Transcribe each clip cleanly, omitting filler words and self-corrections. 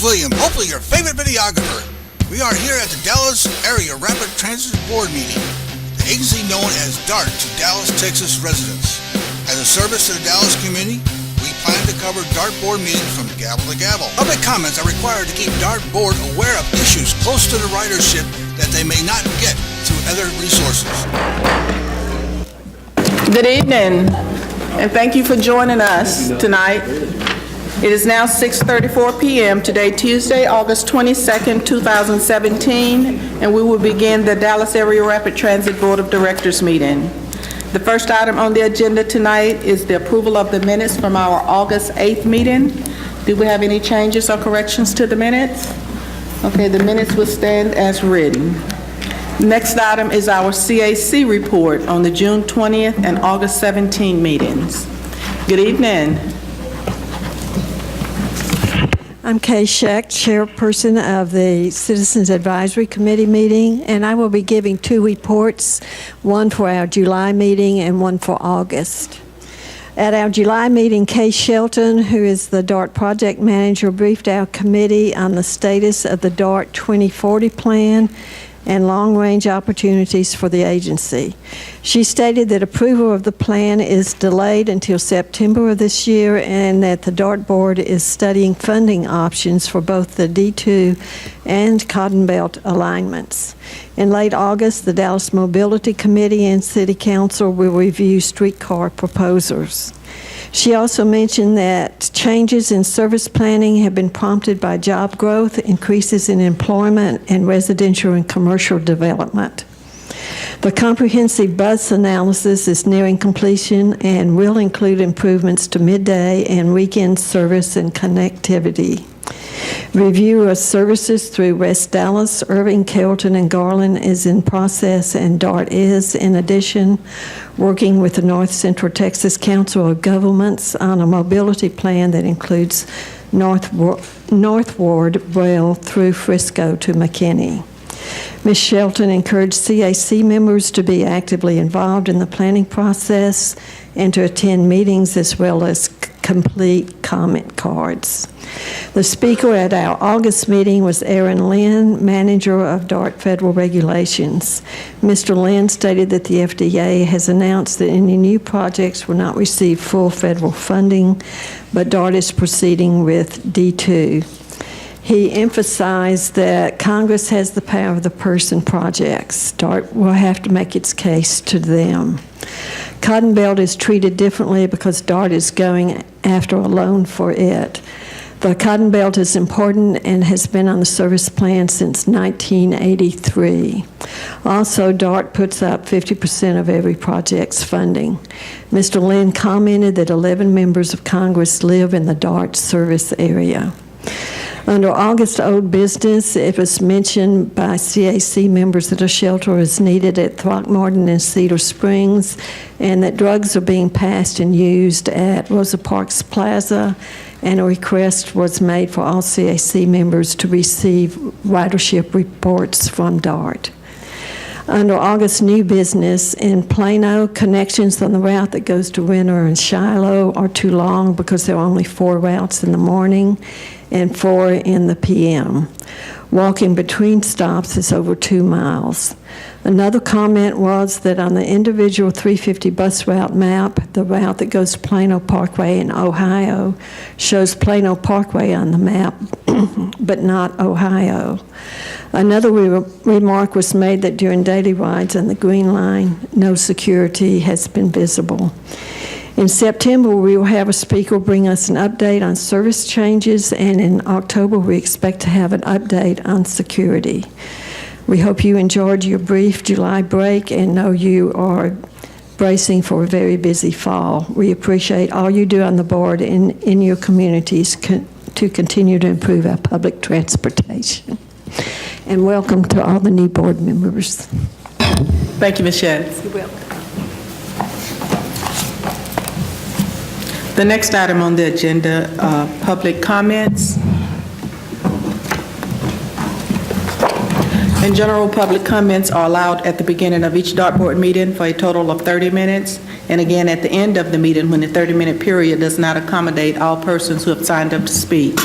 William, hopefully your favorite videographer. We are here at the Dallas Area Rapid Transit Board meeting, the agency known as DART to Dallas, Texas residents. As a service to the Dallas community, we plan to cover DART board meetings from gavel to gavel. Public comments are required to keep DART board aware of issues close to the ridership that they may not get through other resources. Good evening, and thank you for joining us tonight. It is now 6:34 p.m. today, Tuesday, August 22nd, 2017, and we will begin the Dallas Area Rapid Transit Board of Directors meeting. The first item on the agenda tonight is the approval of the minutes from our August 8th meeting. Do we have any changes or corrections to the minutes? Okay, the minutes will stand as written. Next item is our CAC report on the June 20th and August 17 meetings. Good evening. I'm Kay Scheck, chairperson of the Citizens Advisory Committee meeting, and I will be giving two reports, one for our July meeting and one for August. At our July meeting, Kay Shelton, who is the DART project manager, briefed our committee on the status of the DART 2040 plan and long-range opportunities for the agency. She stated that approval of the plan is delayed until September of this year and that the DART board is studying funding options for both the D2 and Cotton Belt alignments. In late August, the Dallas Mobility Committee and City Council will review streetcar proposals. She also mentioned that changes in service planning have been prompted by job growth, increases in employment, and residential and commercial development. The comprehensive bus analysis is nearing completion and will include improvements to midday and weekend service and connectivity. Review of services through West Dallas, Irving, Kelton, and Garland is in process, and DART is, in addition, working with the North Central Texas Council of Governments on a mobility plan that includes northward rail through Frisco to McKinney. Ms. Shelton encouraged CAC members to be actively involved in the planning process and to attend meetings as well as complete comment cards. The speaker at our August meeting was Aaron Lynn, manager of DART Federal Regulations. Mr. Lynn stated that the FDA has announced that any new projects will not receive full federal funding, but DART is proceeding with D2. He emphasized that Congress has the power of the purse in projects. DART will have to make its case to them. Cotton Belt is treated differently because DART is going after a loan for it. The Cotton Belt is important and has been on the service plan since 1983. Also, DART puts up 50% of every project's funding. Mr. Lynn commented that 11 members of Congress live in the DART service area. Under August old business, it was mentioned by CAC members that a shelter is needed at Throckmorton and Cedar Springs, and that drugs are being passed and used at Rosa Parks Plaza, and a request was made for all CAC members to receive ridership reports from DART. Under August new business in Plano, connections on the route that goes to Winter and Shiloh are too long because there are only 4 routes in the morning and 4 in the p.m. Walking between stops is over 2 miles. Another comment was that on the individual 350 bus route map, the route that goes to Plano Parkway in Ohio shows Plano Parkway on the map, but not Ohio. Another remark was made that during daily rides on the Green Line, no security has been visible. In September, we will have a speaker bring us an update on service changes, and in October, we expect to have an update on security. We hope you enjoyed your brief July break and know you are bracing for a very busy fall. We appreciate all you do on the board and in your communities to continue to improve our public transportation. And welcome to all the new board members. Thank you, Ms. Shedd. You're welcome. The next item on the agenda, public comments. And general public comments are allowed at the beginning of each DART board meeting for a total of 30 minutes, and again at the end of the meeting when the 30-minute period does not accommodate all persons who have signed up to speak.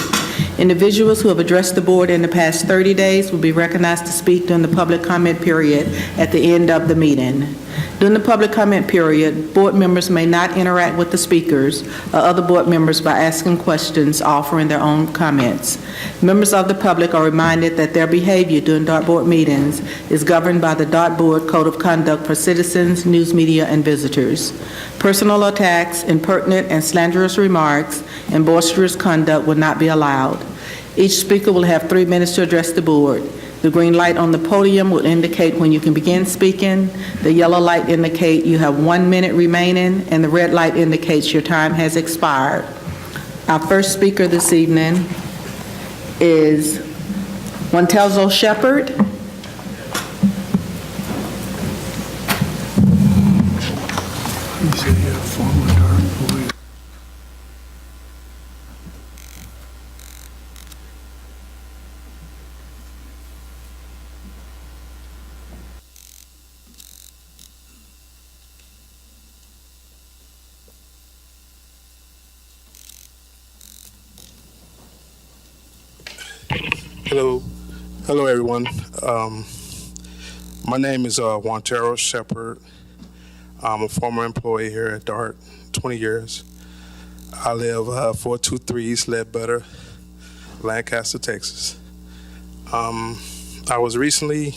Individuals who have addressed the board in the past 30 days will be recognized to speak during the public comment period at the end of the meeting. During the public comment period, board members may not interact with the speakers or other board members by asking questions, offering their own comments. Members of the public are reminded that their behavior during DART board meetings is governed by the DART Board Code of Conduct for citizens, news media, and visitors. Personal attacks, impertinent and slanderous remarks, and boisterous conduct will not be allowed. Each speaker will have 3 minutes to address the board. The green light on the podium will indicate when you can begin speaking. The yellow light indicates you have 1 minute remaining, and the red light indicates your time has expired. Our first speaker this evening is Wantelzo Shepherd. Hello everyone. My name is Wantero Shepherd. I'm a former employee here at DART, 20 years. I live 423 East Ledbetter, Lancaster, Texas. I was recently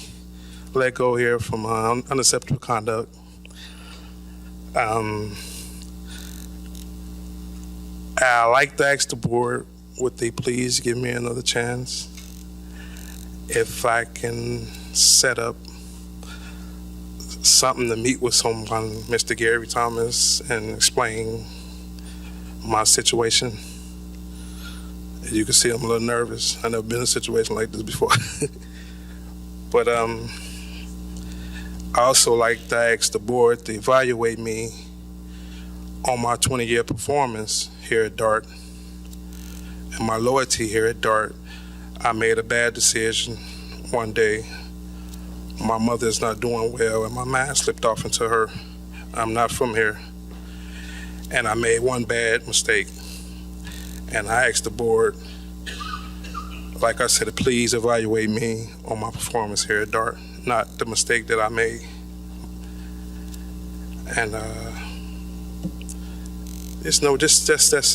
let go here from unacceptable conduct. I'd like to ask the board, would they please give me another chance? If I can set up something to meet with someone, Mr. Gary Thomas, and explain my situation. As you can see, I'm a little nervous. I've never been in a situation like this before. But I also like to ask the board to evaluate me on my 20-year performance here at DART and my loyalty here at DART. I made a bad decision one day. My mother is not doing well, and my mind slipped off into her. I'm not from here. And I made one bad mistake. And I asked the board, like I said, to please evaluate me on my performance here at DART, not the mistake that I made. And that's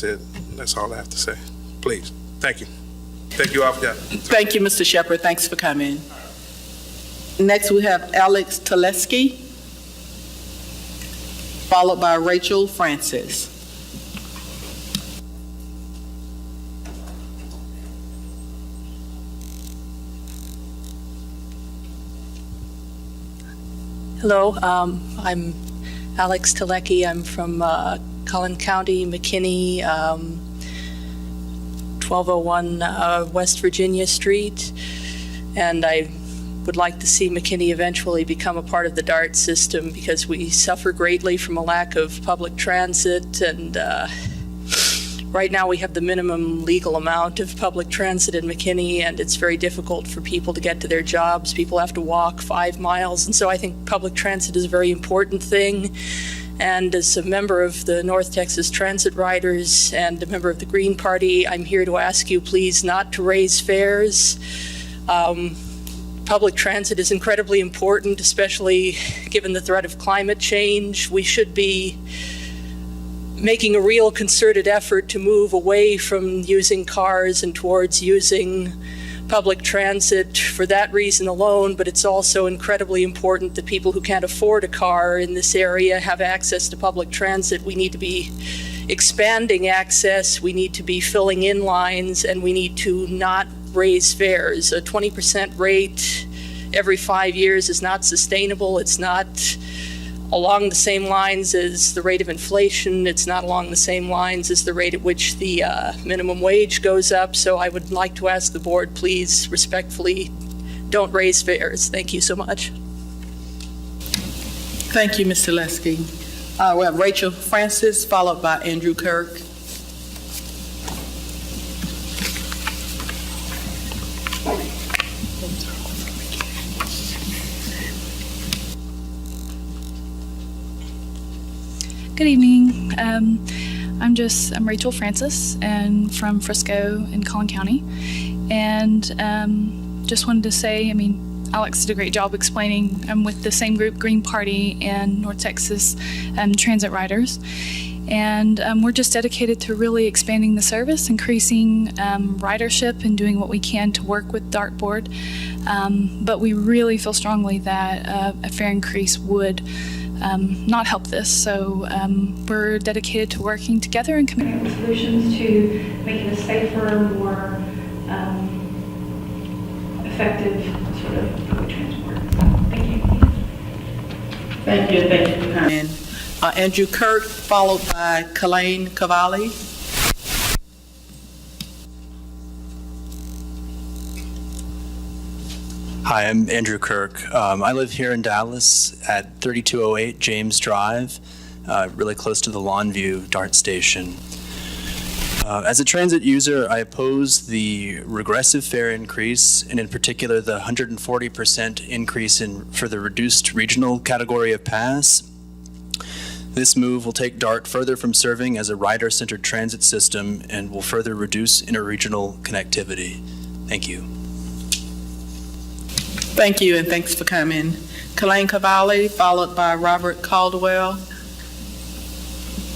it. That's all I have to say. Please. Thank you. Thank you all for that. Thank you, Mr. Shepherd. Thanks for coming. Next, we have Alex Letkey, followed by Rachel Francis. Hello, I'm Alex Letkey. I'm from Collin County, McKinney, 1201 West Virginia Street, and I would like to see McKinney eventually become a part of the DART system because we suffer greatly from a lack of public transit, and right now we have the minimum legal amount of public transit in McKinney, and it's very difficult for people to get to their jobs. People have to walk 5 miles, and so I think public transit is a very important thing. And as a member of the North Texas Transit Riders and a member of the Green Party, I'm here to ask you please not to raise fares. Public transit is incredibly important, especially given the threat of climate change. We should be making a real concerted effort to move away from using cars and towards using public transit for that reason alone, but it's also incredibly important that people who can't afford a car in this area have access to public transit. We need to be expanding access, we need to be filling in lines, and we need to not raise fares. A 20% rate every 5 years is not sustainable. It's not along the same lines as the rate of inflation. It's not along the same lines as the rate at which the minimum wage goes up. So I would like to ask the board, please, respectfully, don't raise fares. Thank you so much. Thank you, Mr. Letkey. We have Rachel Francis, followed by Andrew Kirk. Good evening. I'm Rachel Francis and from Frisco in Collin County. And just wanted to say, Alex did a great job explaining. I'm with the same group, Green Party and North Texas Transit Riders. And we're just dedicated to really expanding the service, increasing ridership, and doing what we can to work with Dartboard. But we really feel strongly that a fare increase would not help this. So we're dedicated to working together and committing solutions to making a safer, more effective sort of public transport. Thank you. Thank you, thank you for coming. Andrew Kirk, followed by Kalaine Cavalli. Hi, I'm Andrew Kirk. I live here in Dallas at 3208 James Drive, really close to the Longview DART station. As a transit user, I oppose the regressive fare increase, and in particular the 140% increase for the reduced regional category of pass. This move will take DART further from serving as a rider-centered transit system and will further reduce interregional connectivity. Thank you. Thank you, and thanks for coming. Kalaine Cavalli, followed by Robert Caldwell.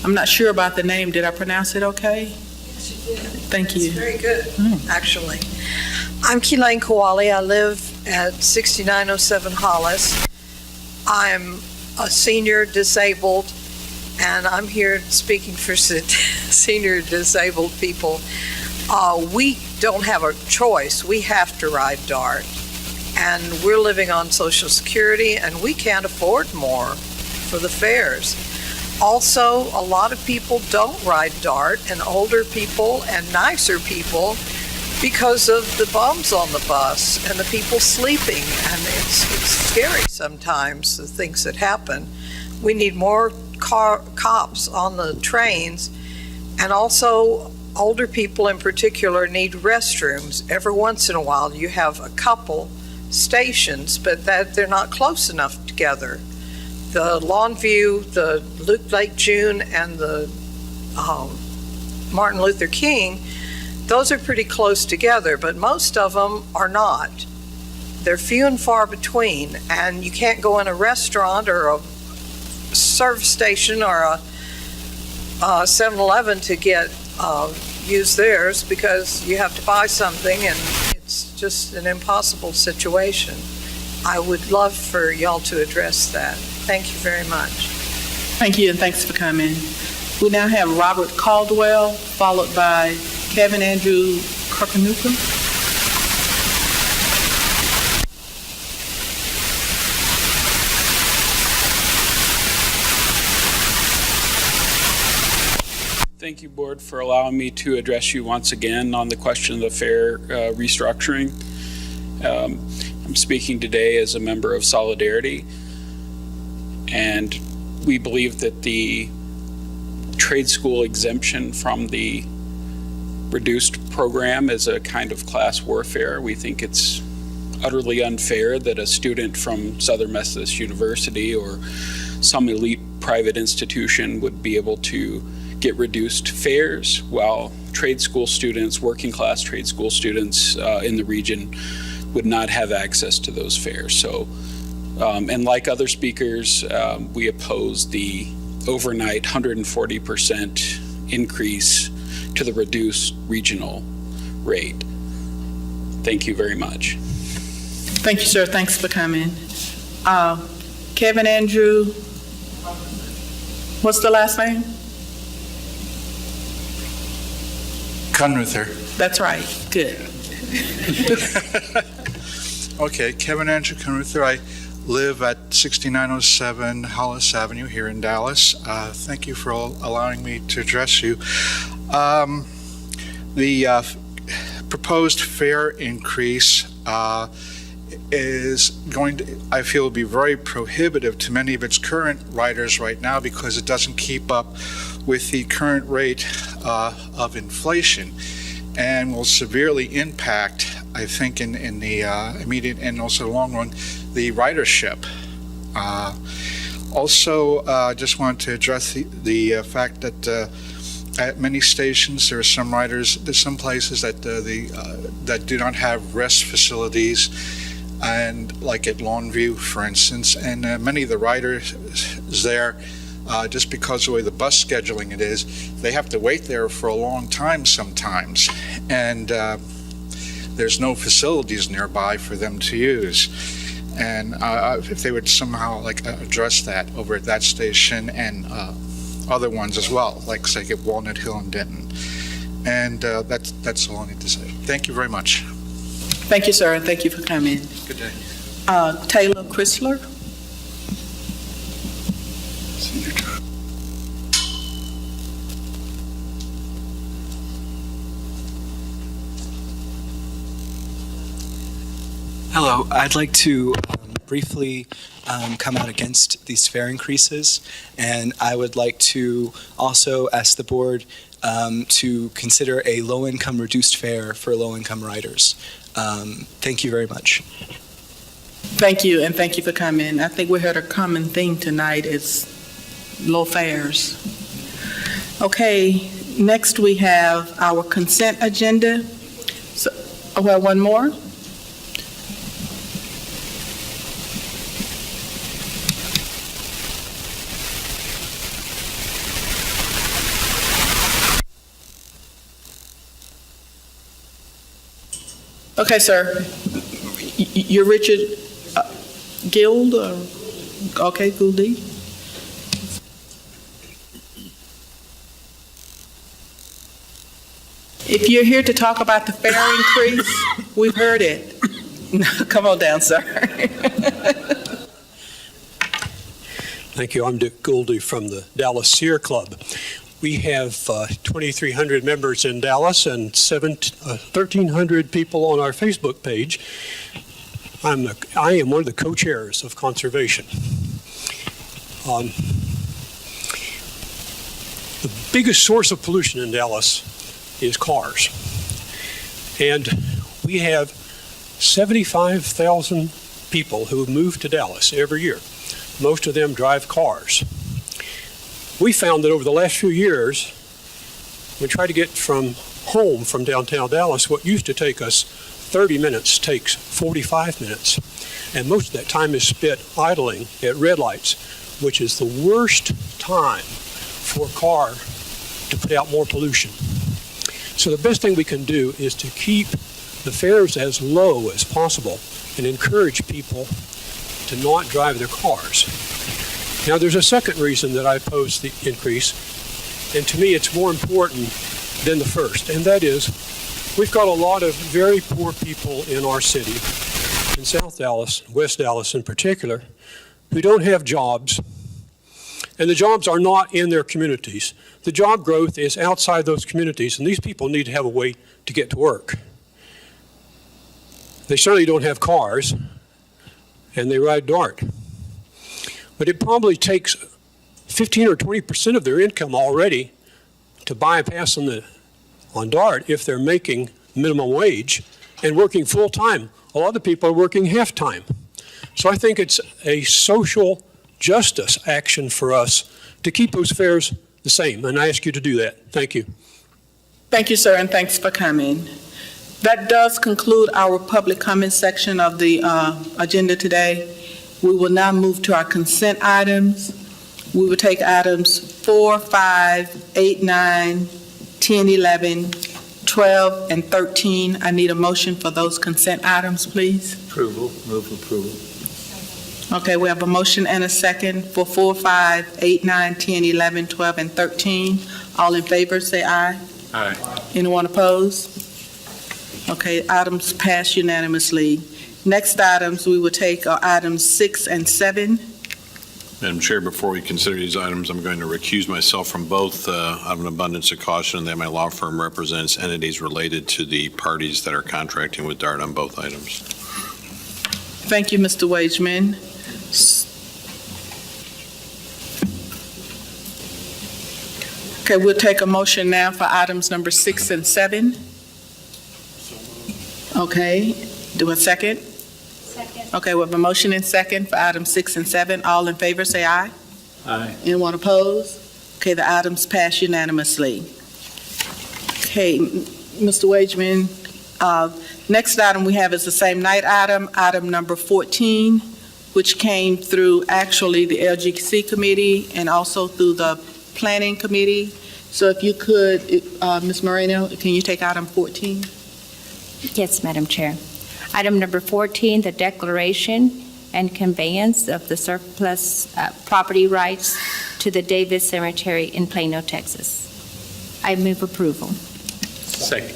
I'm not sure about the name. Did I pronounce it okay? Yes, you did. Thank you. It's very good, actually. I'm Kalaine Cavalli. I live at 6907 Hollis. I'm a senior disabled, and I'm here speaking for senior disabled people. We don't have a choice. We have to ride DART. And we're living on Social Security, and we can't afford more for the fares. Also, a lot of people don't ride DART, and older people and nicer people, because of the bums on the bus and the people sleeping. And it's scary sometimes, the things that happen. We need more cops on the trains, and also older people in particular need restrooms. Every once in a while you have a couple stations, but that they're not close enough together. The Longview, the Lake June, and the Martin Luther King, those are pretty close together, but most of them are not. They're few and far between, and you can't go in a restaurant or a service station or a 7-Eleven to use theirs, because you have to buy something, and it's just an impossible situation. I would love for y'all to address that. Thank you very much. Thank you, and thanks for coming. We now have Robert Caldwell, followed by Kevin Andrew Kirkanuka. Thank you, Board, for allowing me to address you once again on the question of the fare restructuring. I'm speaking today as a member of Solidarity, and we believe that the trade school exemption from the reduced program is a kind of class warfare. We think it's utterly unfair that a student from Southern Methodist University or some elite private institution would be able to get reduced fares, while trade school students, working class trade school students in the region would not have access to those fares. So, and like other speakers, we oppose the overnight 140% increase to the reduced regional rate. Thank you very much. Thank you, sir. Thanks for coming. Kevin Andrew, what's the last name? Kunruther. That's right. Good. Okay, Kevin Andrew Kunruther. I live at 6907 Hollis Avenue here in Dallas. Thank you for allowing me to address you. The proposed fare increase is going to, I feel, be very prohibitive to many of its current riders right now, because it doesn't keep up with the current rate of inflation, and will severely impact, I think, in the immediate and also long run, the ridership. Also, just wanted to address the fact that at many stations, there are some riders, there's some places that that do not have rest facilities, and like at Longview, for instance, and many of the riders there, just because of the way the bus scheduling it is, they have to wait there for a long time sometimes, and there's no facilities nearby for them to use. And if they would somehow address that over at that station and other ones as well, like say at Walnut Hill and Denton. And that's all I need to say. Thank you very much. Thank you, sir, and thank you for coming. Good day. Taylor Crisler. Hello, I'd like to briefly come out against these fare increases, and I would like to also ask the board to consider a low-income reduced fare for low-income riders. Thank you very much. Thank you, and thank you for coming. I think we heard a common theme tonight is low fares. Okay, next we have our consent agenda. So, well, one more. Okay, sir. You're Richard Guild? Okay, Goldie. If you're here to talk about the fare increase, we've heard it. Come on down, sir. Thank you. I'm Dick Goldie from the Dallas Sear Club. We have 2,300 members in Dallas and 1,300 people on our Facebook page. I am one of the co-chairs of conservation. The biggest source of pollution in Dallas is cars. And we have 75,000 people who move to Dallas every year. Most of them drive cars. We found that over the last few years, we try to get from home from downtown Dallas, what used to take us 30 minutes takes 45 minutes. And most of that time is spent idling at red lights, which is the worst time for a car to put out more pollution. So the best thing we can do is to keep the fares as low as possible and encourage people to not drive their cars. Now, there's a second reason that I oppose the increase, and to me it's more important than the first, and that is we've got a lot of very poor people in our city, in South Dallas, West Dallas in particular, who don't have jobs, and the jobs are not in their communities. The job growth is outside those communities, and these people need to have a way to get to work. They certainly don't have cars, and they ride DART. But it probably takes 15 or 20% of their income already to bypass on DART if they're making minimum wage and working full-time. A lot of people are working half-time. So I think it's a social justice action for us to keep those fares the same, and I ask you to do that. Thank you. Thank you, sir, and thanks for coming. That does conclude our public comment section of the agenda today. We will now move to our consent items. We will take items 4, 5, 8, 9, 10, 11, 12, and 13. I need a motion for those consent items, please. Approval. Move approval. Okay, we have a motion and a second for 4, 5, 8, 9, 10, 11, 12, and 13. All in favor, say aye. Aye. Anyone opposed? Okay, items pass unanimously. Next items we will take are items 6 and 7. Madam Chair, before we consider these items, I'm going to recuse myself from both out of an abundance of caution that my law firm represents entities related to the parties that are contracting with DART on both items. Thank you, Mr. Wageman. Okay, we'll take a motion now for items number 6 and 7. Okay, do a second? Second. Okay, we have a motion and second for items 6 and 7. All in favor, say aye. Aye. Anyone opposed? Okay, the items pass unanimously. Okay, Mr. Wageman, next item we have is the same night item, item number 14, which came through actually the LGC committee and also through the planning committee. So if you could, Ms. Moreno, can you take item 14? Yes, Madam Chair. Item number 14, the declaration and conveyance of the surplus property rights to the Davis Cemetery in Plano, Texas. I move approval. Second.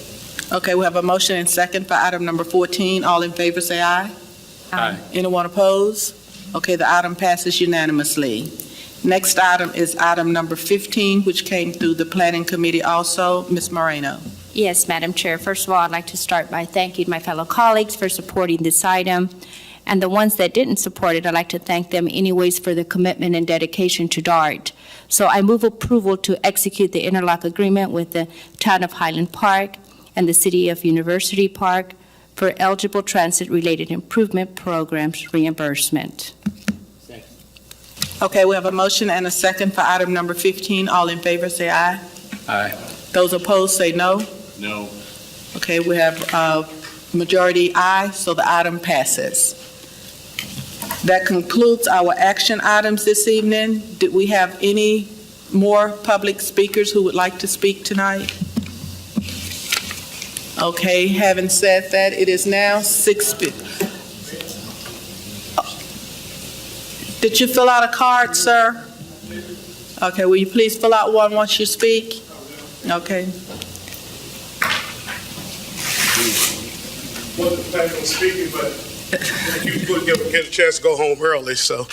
Okay, we have a motion and second for item number 14. All in favor, say aye. Aye. Anyone opposed? Okay, the item passes unanimously. Next item is item number 15, which came through the planning committee also. Ms. Moreno. Yes, Madam Chair. First of all, I'd like to start by thanking my fellow colleagues for supporting this item. And the ones that didn't support it, I'd like to thank them anyways for the commitment and dedication to DART. So I move approval to execute the interlock agreement with the Town of Highland Park and the City of University Park for eligible transit-related improvement programs reimbursement. Okay, we have a motion and a second for item number 15. All in favor, say aye. Aye. Those opposed, say no. No. Okay, we have majority aye, so the item passes. That concludes our action items this evening. Did we have any more public speakers who would like to speak tonight? Okay, having said that, it is now 6:50. Did you fill out a card, sir? Okay, will you please fill out one once you speak? Okay. Wasn't planning on speaking, but you couldn't get a chance to go home early, so.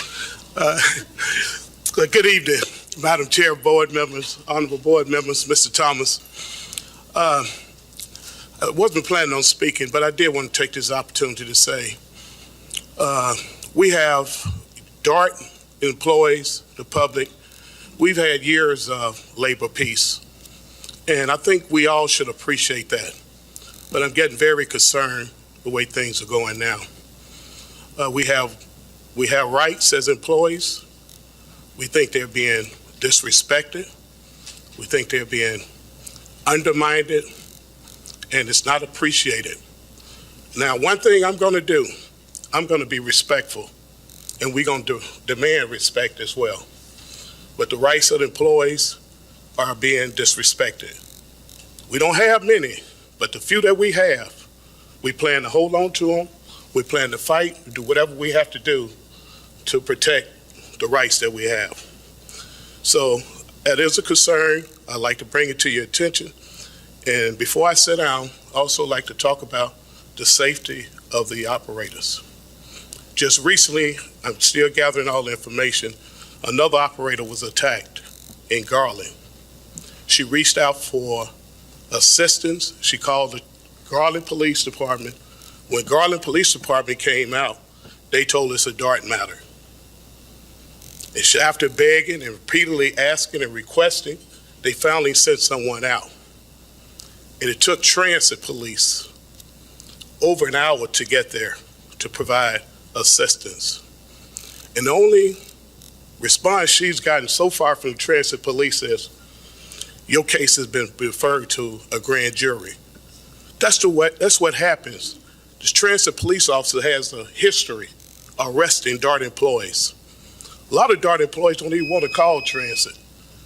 Good evening, Madam Chair, board members, honorable board members, Mr. Thomas. I wasn't planning on speaking, but I did want to take this opportunity to say, we have DART employees, the public. We've had years of labor peace, and I think we all should appreciate that. But I'm getting very concerned the way things are going now. We have rights as employees. We think they're being disrespected. We think they're being undermined, and it's not appreciated. Now, one thing I'm going to do, I'm going to be respectful, and we're going to demand respect as well. But the rights of the employees are being disrespected. We don't have many, but the few that we have, we plan to hold on to them. We plan to fight, do whatever we have to do to protect the rights that we have. So that is a concern. I'd like to bring it to your attention. And before I sit down, I also like to talk about the safety of the operators. Just recently, I'm still gathering all the information, another operator was attacked in Garland. She reached out for assistance. She called the Garland Police Department. When Garland Police Department came out, they told us a DART matter. And after begging and repeatedly asking and requesting, they finally sent someone out. And it took transit police over an hour to get there to provide assistance. And the only response she's gotten so far from the transit police is, your case has been referred to a grand jury. That's what happens. This transit police officer has a history of arresting DART employees. A lot of DART employees don't even want to call transit.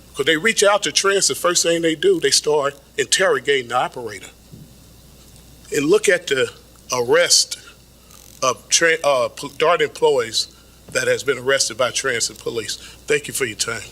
Because they reach out to transit, first thing they do, they start interrogating the operator. And look at the arrest of DART employees that has been arrested by transit police. Thank you for your time.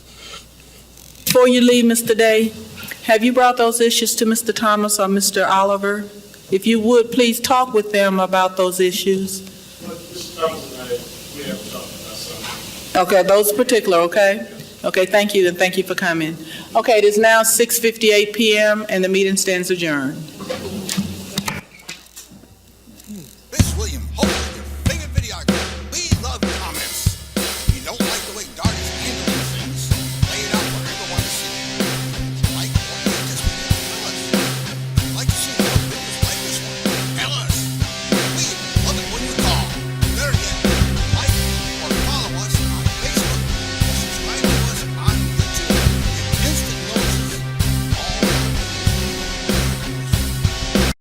Before you leave, Mr. Day, have you brought those issues to Mr. Thomas or Mr. Oliver? If you would, please talk with them about those issues. Mr. Thomas and I, we have talked about something. Okay, those particular, okay? Okay, thank you, and thank you for coming. Okay, it is now 6:58 p.m., and the meeting stands adjourned. This is William